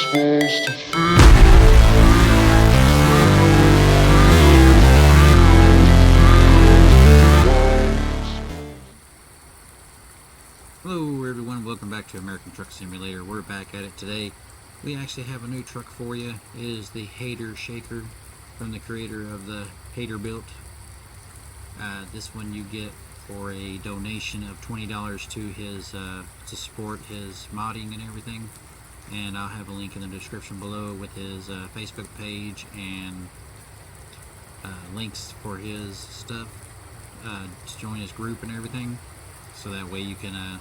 supposed to feel. Hello everyone, welcome back to American Truck Simulator. We're back at it today. We actually have a new truck for you. It is the HaterShaker from the creator of the Hatrebuilt. This one you get for a donation of $20 to his to support his modding and everything. And I'll have a link in the description below with his Facebook page and links for his stuff to join his group and everything. So that way you can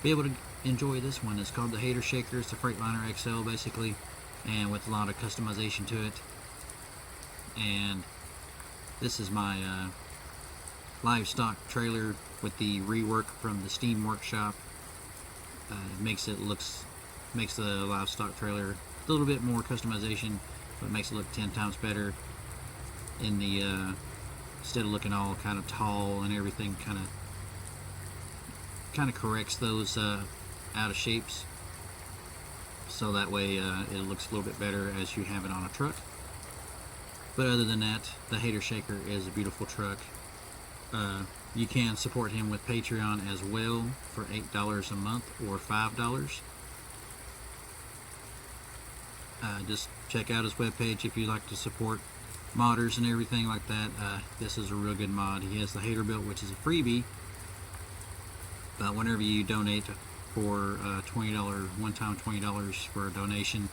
be able to enjoy this one. It's called the HaterShaker. It's a Freightliner XL basically, and with a lot of customization to it. And this is my livestock trailer with the rework from the Steam Workshop. It makes the livestock trailer a little bit more customization, but it makes it look 10 times better. In the instead of looking all kind of tall and everything, kind of corrects those out of shapes, so that way it looks a little bit better as you have it on a truck. But other than that, the HaterShaker is a beautiful truck. You can support him with Patreon as well for $8 a month or $5. Just check out his webpage if you like to support modders and everything like that. This is a real good mod. He has the Hatrebuilt, which is a freebie. But whenever you donate for $20, one-time $20 for a donation,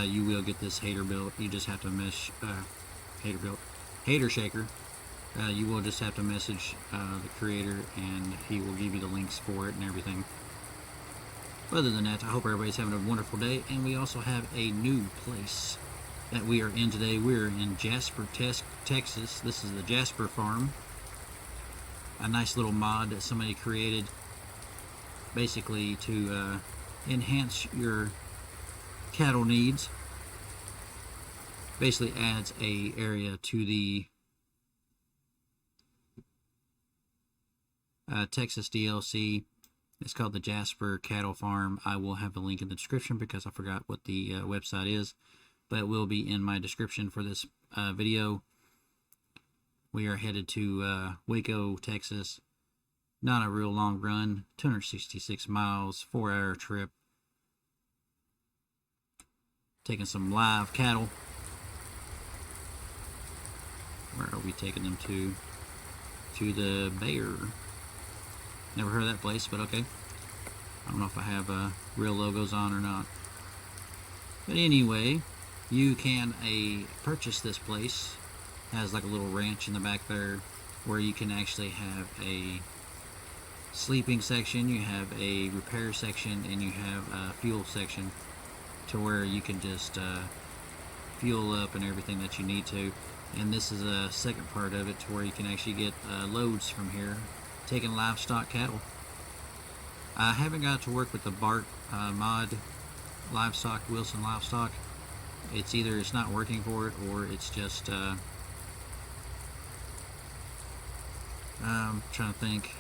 you will get this Hatrebuilt. You just have to HaterShaker. You will just have to message the creator, and he will give you the links for it and everything. Other than that, I hope everybody's having a wonderful day. And we also have a new place that we are in today. We're in Jasper, Texas. This is the Jasper farm. A nice little mod that somebody created basically to enhance your cattle needs. Basically adds a area to the Texas DLC. It's called the Jasper Cattle Farm. I will have a link in the description because I forgot what the website is, but it will be in my description for this video. We are headed to Waco, Texas. Not a real long run, 266 miles, 4-hour trip. Taking some live cattle. Where are we taking them to? To the Bear. Never heard of that place, but okay. I don't know if I have real logos on or not. But anyway, you can purchase this place. It has like a little ranch in the back there where you can actually have a sleeping section, you have a repair section, and you have a fuel section to where you can just fuel up and everything that you need to. And this is a second part of it to where you can actually get loads from here, taking livestock cattle. I haven't got to work with the Bart mod livestock, Wilson livestock. It's either it's not working for it, or it's just I'm trying to think.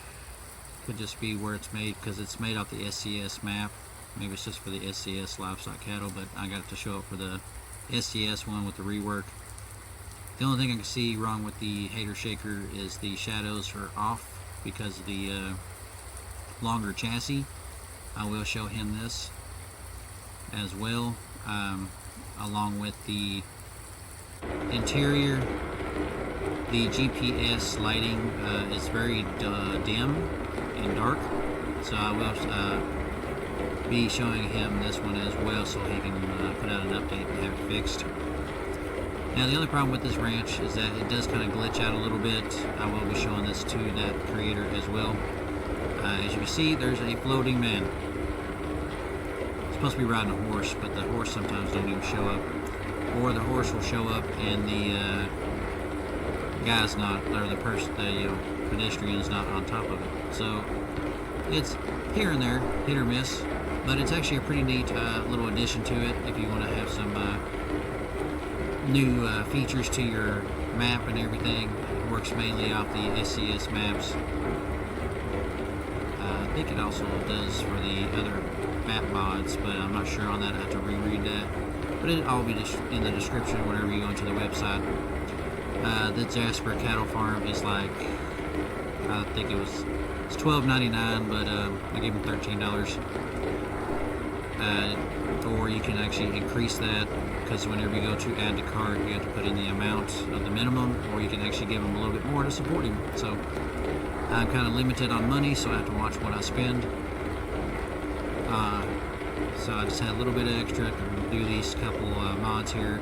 Could just be where it's made, because it's made off the SCS map. Maybe it's just for the SCS livestock cattle, but I got it to show up for the SCS one with the rework. The only thing I can see wrong with the HaterShaker is the shadows are off because of the longer chassis. I will show him this as well, along with the interior. The GPS lighting is very dim and dark, so I will be showing him this one as well, so he can put out an update and have it fixed. Now the other problem with this ranch is that it does kind of glitch out a little bit. I will be showing this to that creator as well. As you can see, there's a floating man. It's supposed to be riding a horse, but the horse sometimes don't even show up, or the horse will show up and the guy's not, or the person, the pedestrian's not on top of it. So it's here and there, hit or miss, but it's actually a pretty neat little addition to it if you want to have some new features to your map and everything. It works mainly off the SCS maps. I think it also does for the other map mods, but I'm not sure on that. I have to reread that. But it'll all be in the description whenever you go into the website. The Jasper cattle farm is like, I think it's $12.99, but I gave them $13. Or you can actually increase that, because whenever you go to add to cart, you have to put in the amount of the minimum, or you can actually give them a little bit more to support him. So I'm kind of limited on money, so I have to watch what I spend. So I just had a little bit of extra to do these couple mods here,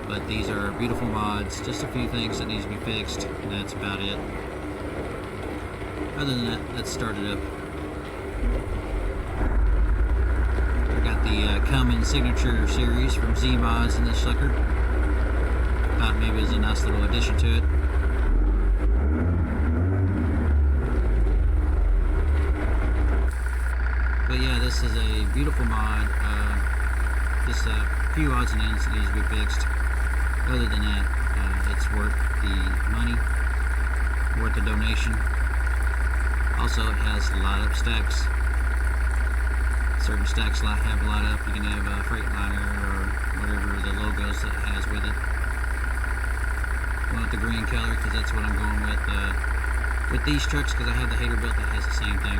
but these are beautiful mods. Just a few things that needs to be fixed, and that's about it. Other than that, let's start it up. I got the Cummins Signature Series from Z Mods in this sucker. Thought maybe it was a nice little addition to it. But yeah, this is a beautiful mod. Just a few odds and ends that needs to be fixed. Other than that, it's worth the money, worth the donation. Also, it has light up stacks. Certain stacks have light up. You can have a Freightliner or whatever the logos that it has with it. Went with the green color because that's what I'm going with these trucks, because I have the Haterbuilt that has the same thing.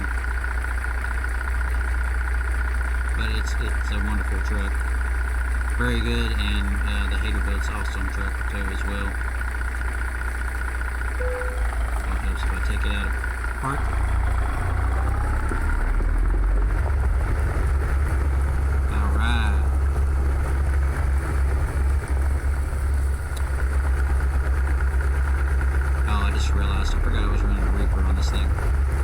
But it's a wonderful truck, very good, and the Haterbuilt's awesome truck too as well. It helps if I take it out of park. All right. Oh, I just realized I forgot I was running a Reaper on this thing.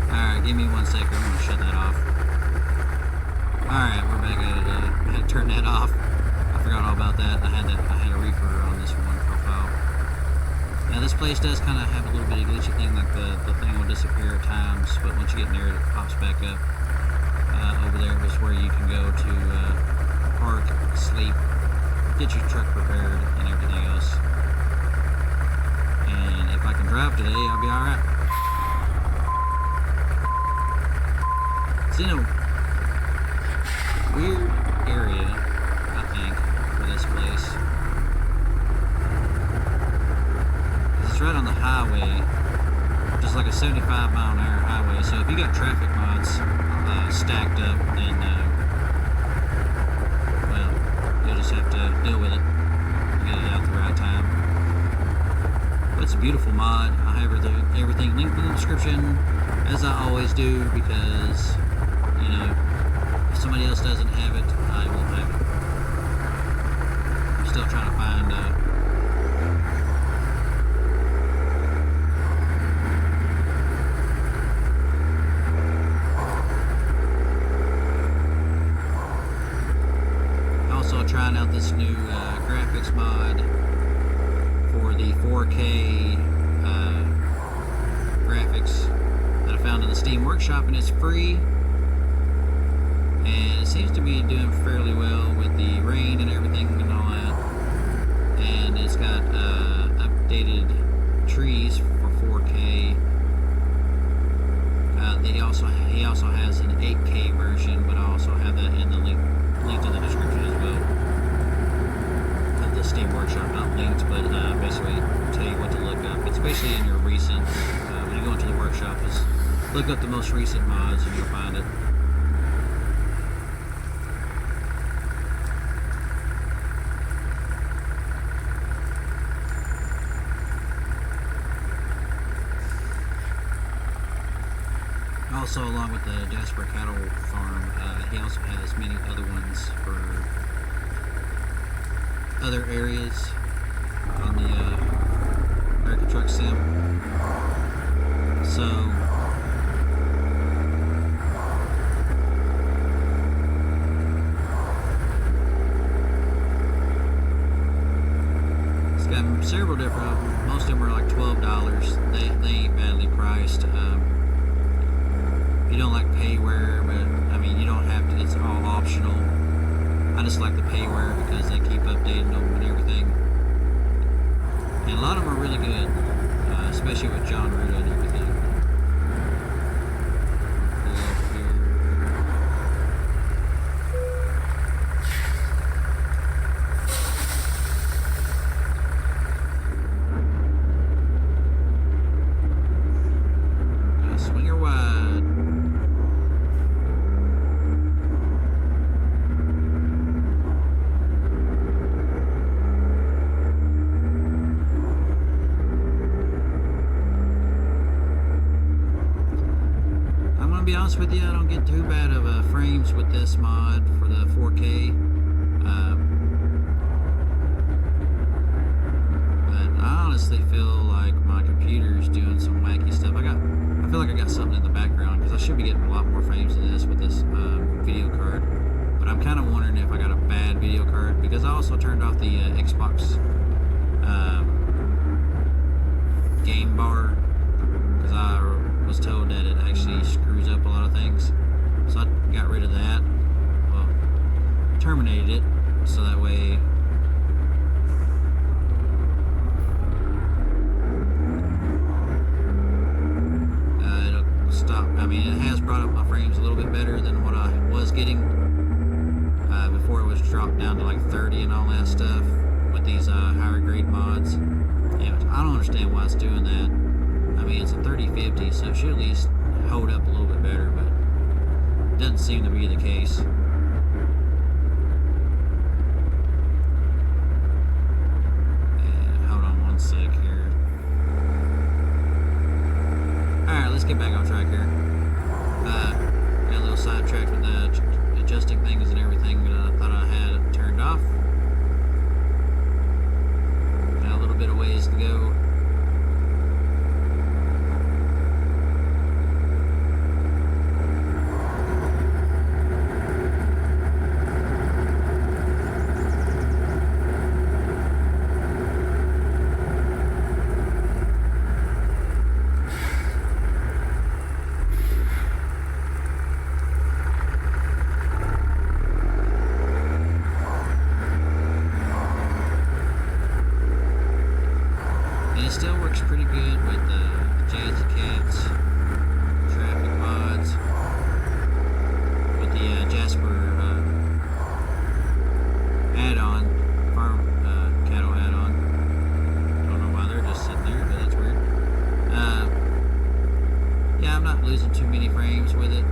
All right, give me 1 second. I'm gonna shut that off. Alright, we're back at it. I had to turn that off. I forgot all about that. I had a Reaper on this one profile. Now this place does kind of have a little bit of glitchy thing, like the thing will disappear at times, but once you get near it, it pops back up. Over there is where you can go to park, sleep, get your truck prepared, and everything else. And if I can drive today, I'll be alright. So, weird area, I think, for this place. It's right on the highway, just like a 75-mile-an-hour highway. So if you got traffic mods stacked up, then well, you'll just have to deal with it and get it out at the right time. But it's a beautiful mod. I have everything linked in the description, as I always do, because, you know, if somebody else doesn't have it, I will have it. I'm still trying to find also trying out this new graphics mod for the 4K graphics that I found in the Steam Workshop, and it's free. And it seems to be doing fairly well with the rain and everything and all that. And it's got updated trees for 4K. He also has an 8K version, but I also have that in the link in the description as well. The Steam Workshop, not linked, but basically tell you what to look up. It's basically in your recent. When you go into the workshop, just look up the most recent mods and you'll find it. Also, along with the Jasper cattle farm, he also has many other ones for other areas on the American Truck Sim. So, it's got several different. Most of them are like $12. They ain't badly priced. You don't like payware, but I mean, you don't have to, it's all optional. I just like the payware because they keep updating them and everything. And a lot of them are really good, especially with John Ruda and everything. honest with you, I don't get too bad of frames with this mod for the 4K. But I honestly feel like my computer's doing some wacky stuff. I feel like I got something in the background because I should be getting a lot more frames than this with this video card. But I'm kind of wondering if I got a bad video card because I also turned off the Xbox game bar because I was told that it actually screws up a lot of things. So I got rid of that. Well, terminated it so that way it'll stop. I mean, it has brought up my frames a little bit better than what I was getting before it was dropped down to like 30 and all that stuff with these higher grade mods. Yeah, I don't understand why it's doing that. I mean, it's a 3050, so it should at least hold up a little bit better, but it doesn't seem to be the case. Hold on one sec here. Alright, let's get back on track here. Got a little sidetracked with the adjusting things and everything that I thought I had turned off. Got a little bit of ways to go. It still works pretty good with Jades and Cats, traffic mods, with the Jasper add-on, farm cattle add-on. Don't know why they're just sitting there, but that's weird. Yeah, I'm not losing too many frames with it.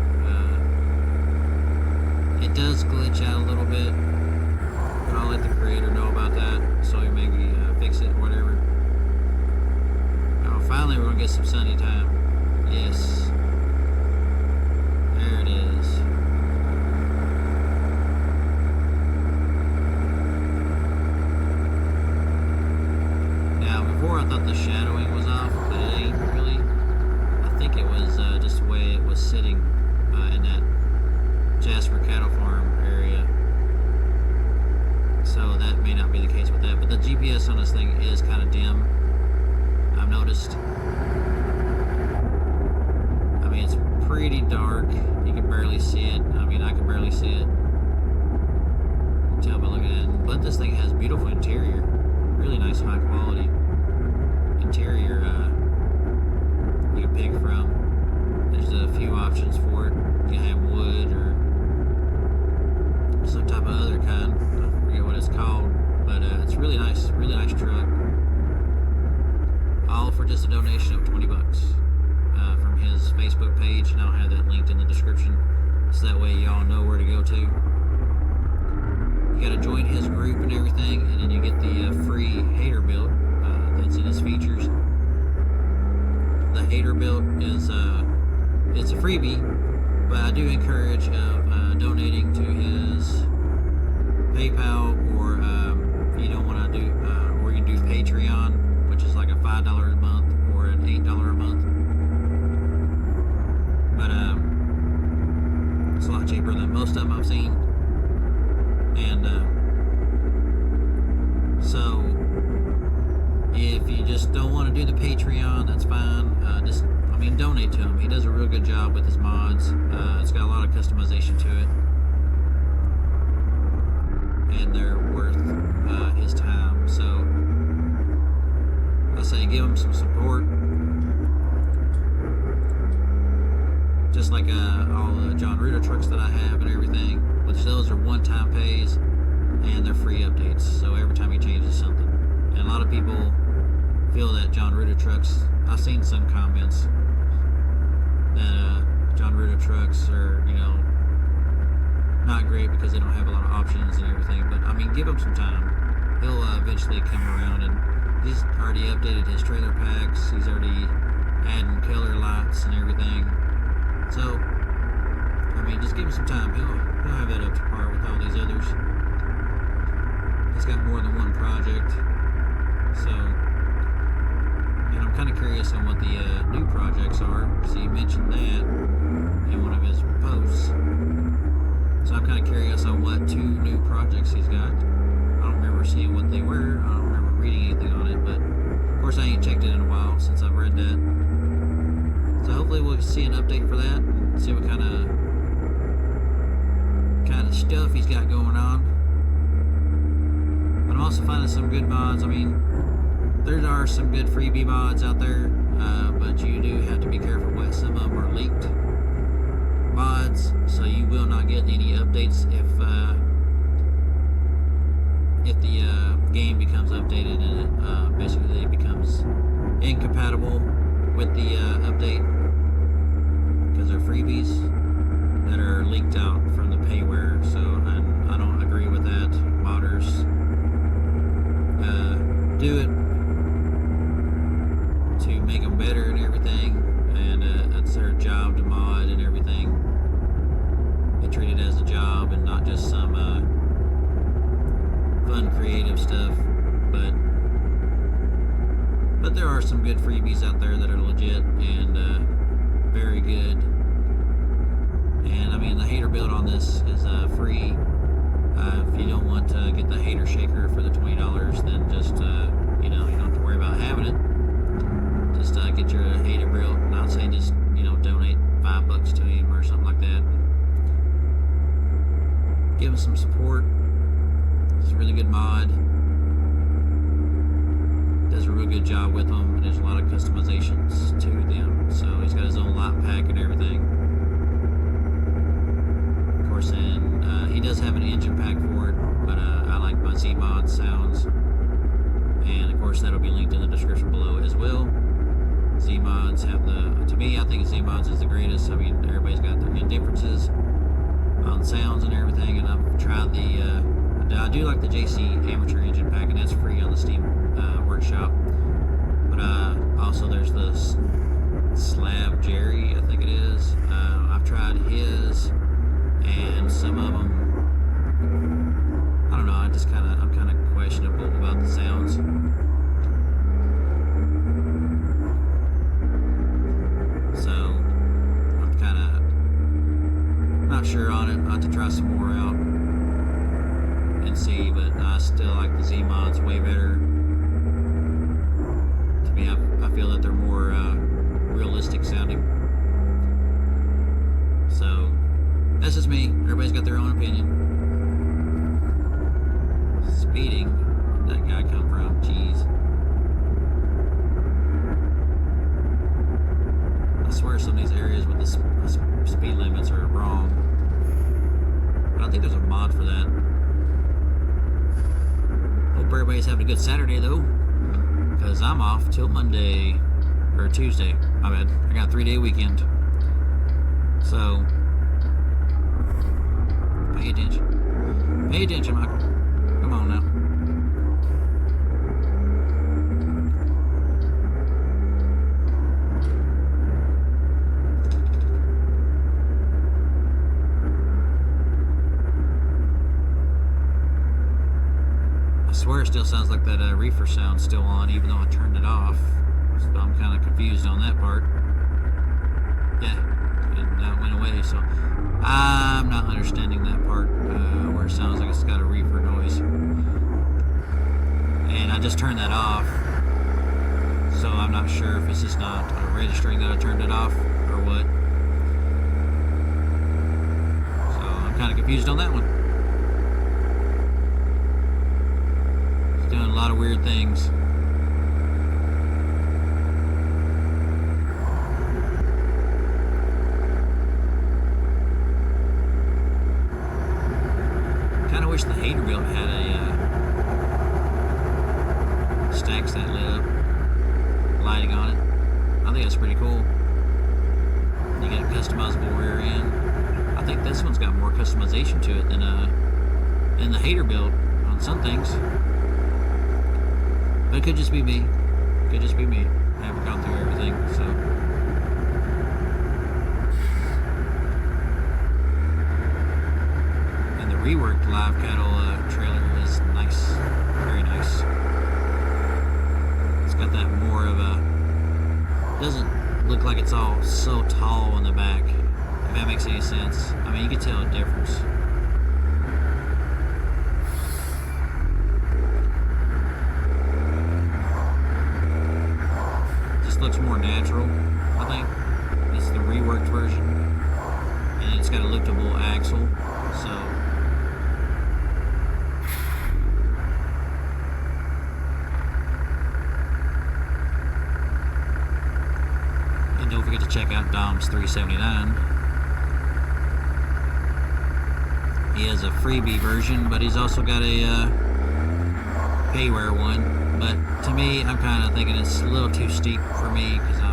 It does glitch out a little bit, but I'll let the creator know about that, so he maybe fix it or whatever. Finally, we're going to get some sunny time. Yes. There it is. Now, before I thought the shadowing was off, but it ain't really. I think it was just the way it was sitting in that Jasper cattle farm area. So that may not be the case with that. But the GPS on this thing is kind of dim. I've noticed. I mean, it's pretty dark. You can barely see it. I mean, I can barely see it. You can tell by looking at it. But this thing has beautiful interior. Really nice, high quality interior you can pick from. There's a few options for it. You can have wood or some type of other kind. I forget what it's called. But it's really nice truck. All for just a donation of 20 bucks from his Facebook page, and I'll have that linked in the description so that way y'all know where to go to. You gotta join his group and everything, and then you get the free hater build that's in his features. The hater build is it's a freebie, but I do encourage donating to his PayPal, or if you don't want to do, or you can do Patreon, which is like a $5 a month or an $8 a month. But it's a lot cheaper than most of them I've seen. And so if you just don't want to do the Patreon, that's fine. Donate to him. He does a real good job with his mods. It's got a lot of customization to it, and they're worth his time. So I say give him some support, just like all the John Ruda trucks that I have and everything, which those are one-time pays and they're free updates, so every time he changes something. And a lot of people feel that John Ruda trucks, I've seen some comments that John Ruda trucks are, not great because they don't have a lot of options and everything. But I mean, give him some time. He'll eventually come around, and he's already updated his trailer packs. He's already adding killer lights and everything. So mean, just give him some time. He'll have that up to par with all these others. He's got more than one project. So, and I'm kind of curious on what the new projects are. So he mentioned that in one of his posts. So I'm kind of curious on what 2 new projects he's got. I don't remember seeing what they were. I don't remember reading anything on it, but of course I ain't checked it in a while since I've read that. So hopefully we'll see an update for that and see what kind of stuff he's got going on. But I'm also finding some good mods. I mean, there are some good freebie mods out there, but you do have to be careful what some of them are leaked mods, so you will not get any updates if the game becomes updated and it basically it becomes incompatible with the update, because they're freebies that are leaked out from the payware. So I don't agree with that. Modders do it to make them better and everything, and that's their job to mod and everything. They treat it as a job and not just some fun creative stuff. But there are some good freebies out there that are legit and very good. And I mean, the hater build on this is free. If you don't want to get the HaterShaker for the $20, then just you don't have to worry about having it. Just get your hater build. And I'd say just donate $5 to him or something like that. Give him some support. It's a really good mod. Does a real good job with them. There's a lot of customizations to them. So he's got his own light pack and everything. Of course, and he does have an engine pack for it, but I like my Z-Mod sounds. And of course, that'll be linked in the description below as well. Z-Mods have to me, I think Z-Mods is the greatest. I mean, everybody's got their differences on sounds and everything, and I've tried I do like the JC Amateur Engine Pack, and that's free on the Steam Workshop. But also there's the Slab Jerry, I think it is. I've tried his, and some of them, I don't know, I'm kind of questionable about the sounds. So I'm kind of not sure on it. I'll have to try some more out and see, but I still like the Z-Mods way better. To me, I feel that they're more realistic sounding. So that's just me. Everybody's got their own opinion. Speeding, where'd that guy come from? Jeez. I swear some of these areas with the speed limits are wrong. But I think there's a mod for that. Hope everybody's having a good Saturday though, because I'm off till Monday, or Tuesday, my bad. I got a 3-day weekend. So, pay attention. Pay attention, Michael. Come on now. I swear it still sounds like that reefer sound still on, even though I turned it off. So I'm kind of confused on that part. Yeah, and that went away, so I'm not understanding that part where it sounds like it's got a reefer noise. And I just turned that off, so I'm not sure if it's just not registering that I turned it off or what. So I'm kind of confused on that one. It's doing a lot of weird things. I wish the hater build had a stacks that lit up lighting on it. I think that's pretty cool. You get a customizable rear end. I think this one's got more customization to it than the hater build on some things. But it could just be me. Could just be me. I haven't gone through everything, so. reworked live cattle trailer is nice, very nice. It's got that more of a, doesn't look like it's all so tall in the back, if that makes any sense. I mean, you can tell a difference. Just looks more natural, I think. It's the reworked version, and it's got a liftable axle, so and don't forget to check out Dom's 379. He has a freebie version, but he's also got a payware one. But to me, I'm kind of thinking it's a little too steep for me because I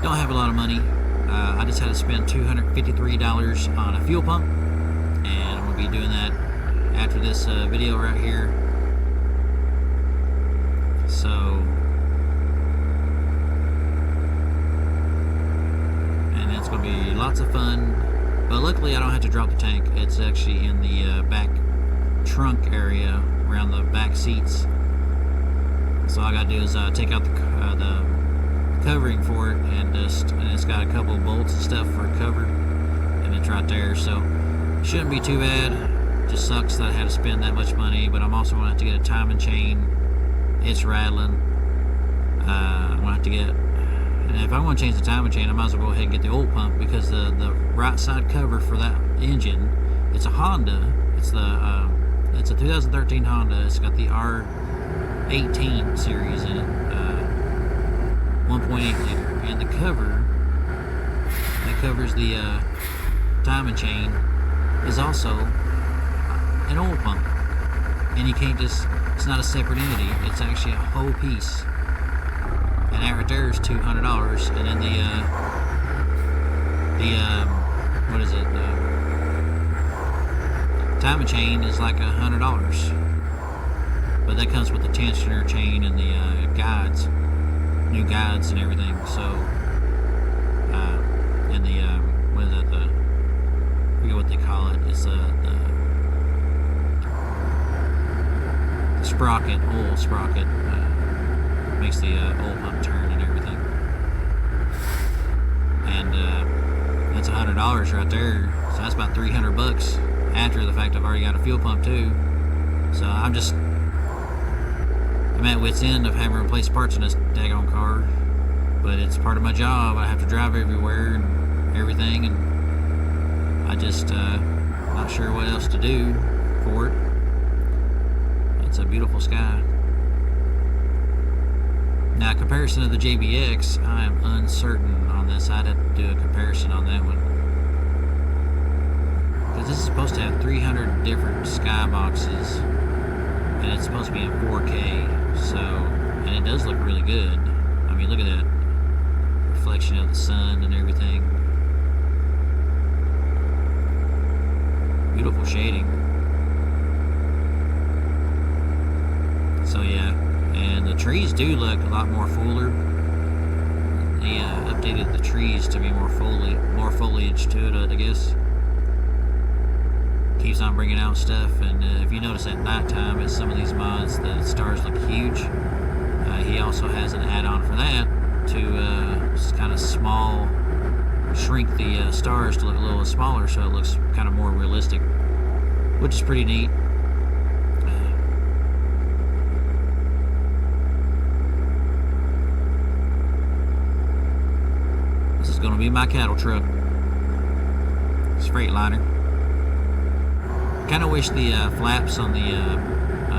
don't have a lot of money. I just had to spend $253 on a fuel pump, and I'm going to be doing that after this video right here. So, and it's going to be lots of fun. But luckily, I don't have to drop the tank. It's actually in the back trunk area around the back seats. So all I got to do is take out the covering for it, and it's got a couple of bolts and stuff for a cover, and it's right there. So shouldn't be too bad. Just sucks that I had to spend that much money, but I'm also going to have to get a timing chain. It's rattling. I'm going to have to get, and if I want to change the timing chain, I might as well go ahead and get the oil pump, because the right side cover for that engine, it's a Honda. It's a 2013 Honda. It's got the R18 series in it, 1.8 liter, and the cover that covers the timing chain is also an oil pump, and you can't just, it's not a separate entity, it's actually a whole piece, and that right there is $200. And then what is it, timing chain is like $100, but that comes with the tensioner chain and the guides, new guides and everything. So and the what is that, I forget what they call it, it's the sprocket, oil sprocket, makes the oil pump turn and everything, and that's $100 right there. So that's about $300 after the fact I've already got a fuel pump too. So I'm at wit's end of having to replace parts in this daggone car, but it's part of my job. I have to drive everywhere and everything, and I just not sure what else to do for it. It's a beautiful sky. Now, comparison of the JBX, I am uncertain on this. I'd have to do a comparison on that one, because this is supposed to have 300 different sky boxes, and it's supposed to be in 4K. So, and it does look really good. I mean, look at that reflection of the sun and everything. Beautiful shading. So yeah, and the trees do look a lot more fuller. They updated the trees to be more foliage to it, I guess. Keeps on bringing out stuff, and if you notice at nighttime at some of these mods, the stars look huge. He also has an add-on for that to just kind of shrink the stars to look a little smaller, so it looks kind of more realistic, which is pretty neat. This is going to be my cattle truck. It's a Freightliner. Kind of wish the flaps on the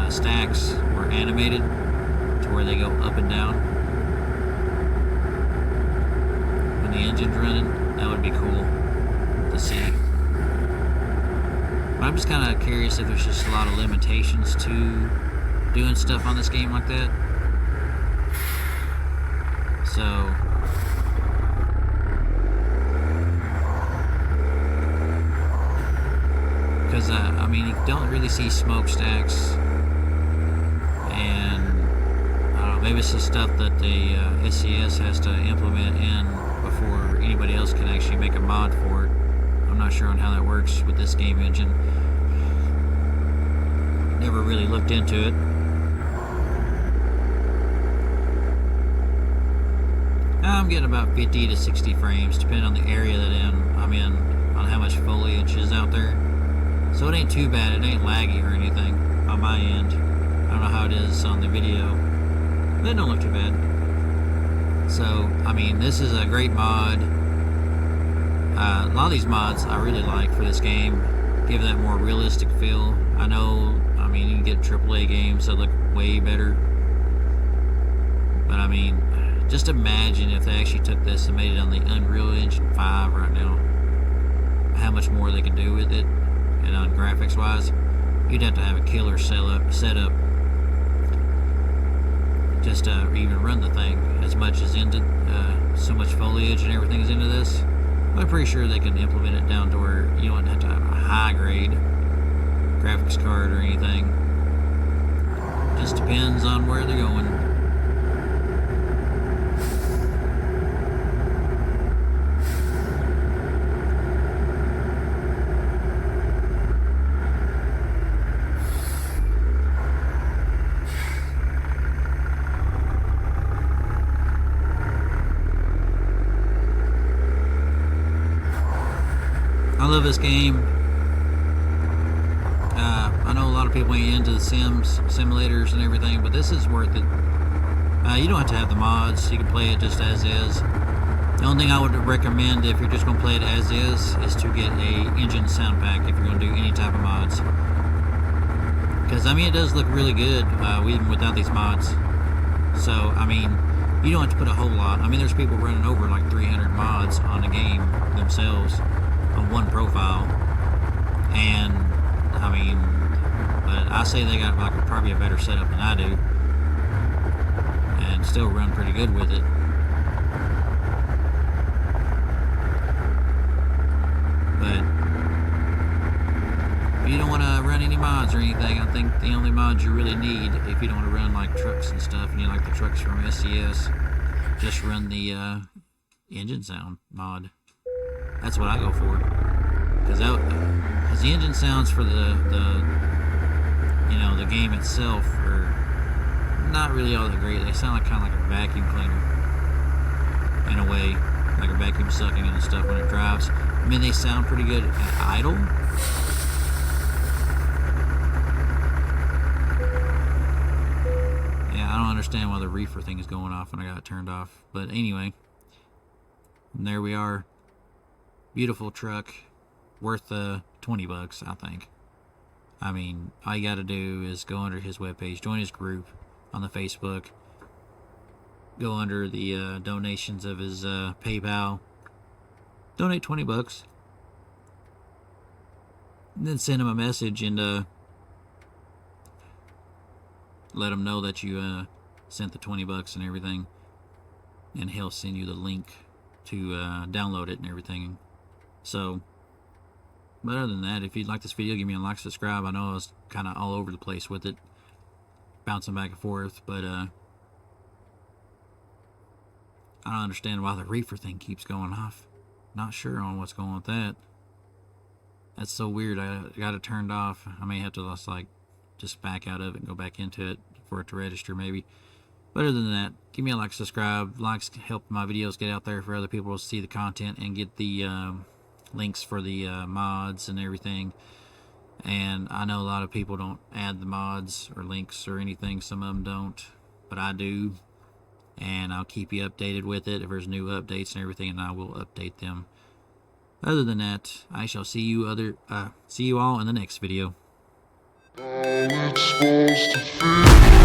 stacks were animated to where they go up and down when the engine's running. That would be cool to see. But I'm just kind of curious if there's just a lot of limitations to doing stuff on this game like that. So because I mean, you don't really see smokestacks, and I don't know, maybe it's the stuff that the SCS has to implement in before anybody else can actually make a mod for it. I'm not sure on how that works with this game engine. Never really looked into it. I'm getting about 50 to 60 frames, depending on the area that I'm in, on how much foliage is out there. So it ain't too bad. It ain't laggy or anything on my end. I don't know how it is on the video. They don't look too bad. So, I mean, this is a great mod. A lot of these mods I really like for this game. Give that more realistic feel. I know, I mean, you can get AAA games that look way better. But, I mean, just imagine if they actually took this and made it on the Unreal Engine 5 right now. How much more they could do with it. And on graphics-wise, you'd have to have a killer setup just to even run the thing. As much as into so much foliage and everything is into this, I'm pretty sure they can implement it down to where you don't have to have a high-grade graphics card or anything. Just depends on where they're going. I love this game. I know a lot of people ain't into the simulators and everything, but this is worth it. You don't have to have the mods. You can play it just as is. The only thing I would recommend if you're just going to play it as is to get a engine sound pack if you're going to do any type of mods. Because, I mean, it does look really good even without these mods. So, I mean, you don't have to put a whole lot. I mean, there's people running over like 300 mods on a game themselves on one profile, and I mean, but I say they got like probably a better setup than I do, and still run pretty good with it. But if you don't want to run any mods or anything, I think the only mods you really need, if you don't want to run like trucks and stuff, and you like the trucks from SCS, just run the engine sound mod. That's what I go for, because the engine sounds for the game itself are not really all that great. They sound like kind of like a vacuum cleaner in a way, like a vacuum sucking and stuff when it drives. I mean, they sound pretty good at idle. Yeah, I don't understand why the reefer thing is going off when I got it turned off. But anyway, and there we are. Beautiful truck, worth the $20, I think. I mean, all you gotta do is go under his webpage, join his group on the Facebook, go under the donations of his PayPal, donate $20, and then send him a message and let him know that you sent the $20 and everything, and he'll send you the link to download it and everything. So, but other than that, if you'd like this video, give me a like, subscribe. I know I was kind of all over the place with it, bouncing back and forth, but I don't understand why the reefer thing keeps going off. Not sure on what's going on with that. That's so weird. I got it turned off. I may have to just back out of it and go back into it for it to register maybe. But other than that, give me a like, subscribe. Likes help my videos get out there for other people to see the content and get the links for the mods and everything. And I know a lot of people don't add the mods or links or anything. Some of them don't, but I do, and I'll keep you updated with it if there's new updates and everything, and I will update them. Other than that, I shall see you all in the next video. All it's supposed to be.